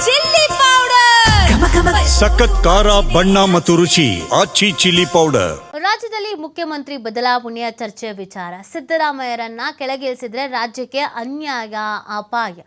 Chilli powder, ಸಖತ್ ಖಾರ ಬಣ್ಣ ಮತ್ತು ರುಚಿ ಆಚಿ ಚಿಲ್ಲಿ ಪೌಡರ್. ರಾಜ್ಯದಲ್ಲಿ ಮುಖ್ಯಮಂತ್ರಿ ಬದಲಾವಣೆಯ ಚರ್ಚೆ ವಿಚಾರ. ಸಿದ್ದರಾಮಯ್ಯರನ್ನ ಕೆಳಗಿಳಿಸಿದ್ರೆ ರಾಜ್ಯಕ್ಕೆ ಅನ್ಯಾಯ, ಅಪಾಯ.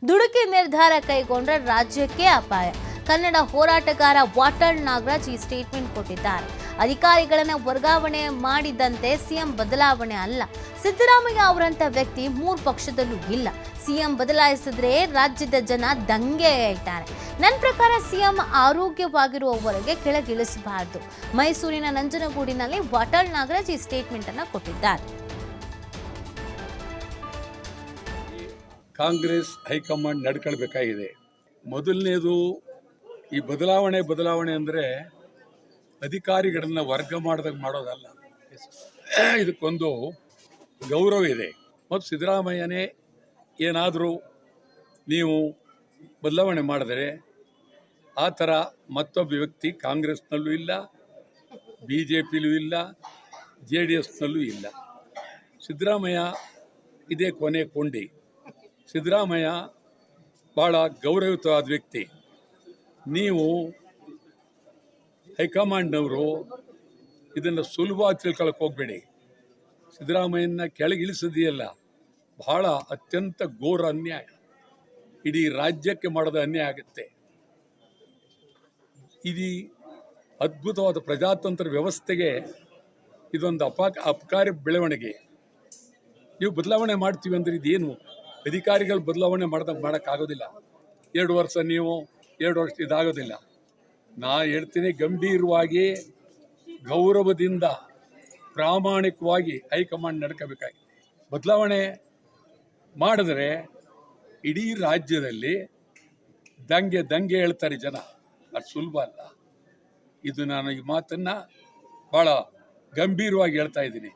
ದುಡುಕಿ ನಿರ್ಧಾರ ಕೈಗೊಂಡ್ರೆ ರಾಜ್ಯಕ್ಕೆ ಅಪಾಯ. ಕನ್ನಡ ಹೋರಾಟಗಾರ ವಾಟಾಳ್ ನಾಗರಾಜ್ ಈ ಸ್ಟೇಟ್ಮೆಂಟ್ ಕೊಟ್ಟಿದ್ದಾರೆ. ಅಧಿಕಾರಿಗಳನ್ನ ವರ್ಗಾವಣೆ ಮಾಡಿದಂತೆ ಸಿಎಂ ಬದಲಾವಣೆ ಅಲ್ಲ. ಸಿದ್ದರಾಮಯ್ಯ ಅವರಂತ ವ್ಯಕ್ತಿ ಮೂರು ಪಕ್ಷದಲ್ಲೂ ಇಲ್ಲ. ಸಿಎಂ ಬದಲಾಯಿಸಿದ್ರೆ ರಾಜ್ಯದ ಜನ ದಂಗೆ ಹೇಳ್ತಾರೆ. ನನ್ನ ಪ್ರಕಾರ ಸಿಎಂ ಆರೋಗ್ಯವಾಗಿರುವವರೆಗೆ ಕೆಳಗಿಳಿಸಬಾರದು. ಮೈಸೂರಿನ ನಂಜನಗೂಡಿನಲ್ಲಿ ವಾಟಾಳ್ ನಾಗರಾಜ್ ಈ ಸ್ಟೇಟ್ಮೆಂಟ್ ಅನ್ನ ಕೊಟ್ಟಿದ್ದಾರೆ. ಕಾಂಗ್ರೆಸ್ ಹೈಕಮಾಂಡ್ ನಡ್ಕೊಳ್ಬೇಕಾಗಿದೆ. ಮೊದಲನೇದು, ಈ ಬದಲಾವಣೆ ಅಂದರೆ ಅಧಿಕಾರಿಗಳನ್ನ ವರ್ಗ ಮಾಡೋದಲ್ಲ. ಇದಕ್ಕೊಂದು ಗೌರವ ಇದೆ. ಮತ್ತು ಸಿದ್ದರಾಮಯ್ಯನೇ ಏನಾದರೂ ನೀವು ಬದಲಾವಣೆ ಮಾಡಿದರೆ ಆ ಥರ ಮತ್ತೊಬ್ಬ ವ್ಯಕ್ತಿ ಕಾಂಗ್ರೆಸ್ನಲ್ಲೂ ಇಲ್ಲ, BJPಲೂ ಇಲ್ಲ, JDSನಲ್ಲೂ ಇಲ್ಲ. ಸಿದ್ದರಾಮಯ್ಯ ಇದೇ ಕೊನೆ ಕೊಂಡಿ. ಸಿದ್ದರಾಮಯ್ಯ ಭಾಳ ಗೌರವಯುತವಾದ ವ್ಯಕ್ತಿ. ನೀವು ಹೈಕಮಾಂಡ್ನವರು ಇದನ್ನು ಸುಲಭವಾಗಿ ತಿಳ್ಕೊಳಕ್ಕೆ ಹೋಗಬೇಡಿ. ಸಿದ್ದರಾಮಯ್ಯನ ಕೆಳಗಿಳಿಸೋದಿಯಲ್ಲ, ಬಹಳ ಅತ್ಯಂತ ಘೋರ ಅನ್ಯಾಯ. ಇಡೀ ರಾಜ್ಯಕ್ಕೆ ಮಾಡೋದು ಅನ್ಯಾಯ ಆಗುತ್ತೆ. ಇದು ಅದ್ಭುತವಾದ ಪ್ರಜಾತಂತ್ರ ವ್ಯವಸ್ಥೆಗೆ ಇದೊಂದು ಅಪಕಾರಿ ಬೆಳವಣಿಗೆ. ನೀವು ಬದಲಾವಣೆ ಮಾಡ್ತೀವಿ ಅಂದರೆ ಇದೇನು? ಅಧಿಕಾರಿಗಳು ಬದಲಾವಣೆ ಮಾಡೋಕ್ಕಾಗೋದಿಲ್ಲ. 2 ವರ್ಷ ನೀವು 2 ವರ್ಷ ಇದಾಗೋದಿಲ್ಲ. ನಾ ಹೇಳ್ತೀನಿ, ಗಂಭೀರವಾಗಿ ಗೌರವದಿಂದ ಪ್ರಾಮಾಣಿಕವಾಗಿ ಹೈಕಮಾಂಡ್ ನಡ್ಕೋಬೇಕಾಗಿ. ಬದಲಾವಣೆ ಮಾಡಿದ್ರೆ ಇಡೀ ರಾಜ್ಯದಲ್ಲಿ ದಂಗೆ ಹೇಳ್ತಾರೆ ಜನ. ಅದು ಸುಲಭ ಅಲ್ಲ. ಇದು ನಾನು ಈ ಮಾತನ್ನು ಭಾಳ ಗಂಭೀರವಾಗಿ ಹೇಳ್ತಾ ಇದ್ದೀನಿ.